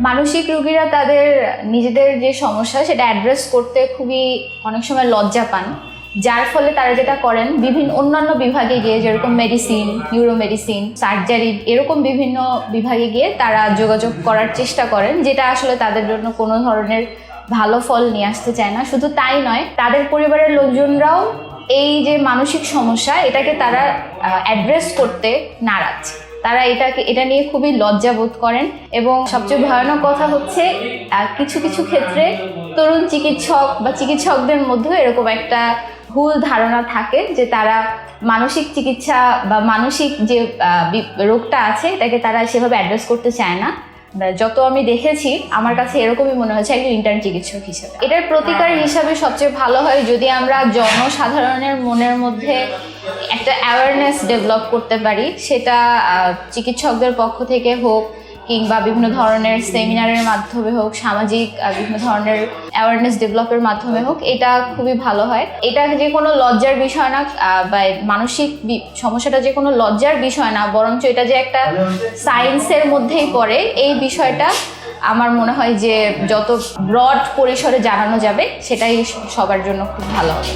মানসিক রোগীরা তাদের নিজেদের যে সমস্যা সেটা অ্যাড্রেস করতে খুবই অনেক সময় লজ্জা পান, যার ফলে তারা যেটা করেন বিভিন্ন অন্যান্য বিভাগে গিয়ে, যেরকম মেডিসিন, নিউরো মেডিসিন, সার্জারি, এরকম বিভিন্ন বিভাগে গিয়ে তারা যোগাযোগ করার চেষ্টা করেন, যেটা আসলে তাদের জন্য কোনো ধরনের ভালো ফল নিয়ে আসতে চায় না। শুধু তাই নয়, তাদের পরিবারের লোকজনরাও এই যে মানসিক সমস্যা এটাকে তারা অ্যাড্রেস করতে নারাজ। তারা এটা নিয়ে খুবই লজ্জা বোধ করেন এবং সবচেয়ে ভয়ানক কথা হচ্ছে কিছু কিছু ক্ষেত্রে তরুণ চিকিৎসক বা চিকিৎসকদের মধ্যেও এরকম একটা ভুল ধারণা থাকে যে তারা মানসিক চিকিৎসা বা মানসিক যে রোগটা আছে এটাকে তারা সেভাবে অ্যাড্রেস করতে চায় না। যত আমি দেখেছি আমার কাছে এরকমই মনে হচ্ছে একজন ইন্টার্ন চিকিৎসক হিসেবে। এটার প্রতিকার হিসাবে সবচেয়ে ভালো হয় যদি আমরা জনসাধারণের মনের মধ্যে একটা অ্যাওয়ারনেস ডেভেলপ করতে পারি, সেটা চিকিৎসকদের পক্ষ থেকে হোক কিংবা বিভিন্ন ধরনের সেমিনারের মাধ্যমে হোক, সামাজিক বিভিন্ন ধরনের অ্যাওয়ারনেস ডেভেলপের মাধ্যমে হোক, এটা খুবই ভালো হয়। এটা যে কোনো লজ্জার বিষয় না, বা মানসিক সমস্যাটা যে কোনো লজ্জার বিষয় না, বরঞ্চ এটা যে একটা সায়েন্সের মধ্যেই পড়ে। এই বিষয়টা আমার মনে হয় যে যত ব্রড পরিসরে জানানো যাবে সেটাই সবার জন্য খুব ভালো হবে।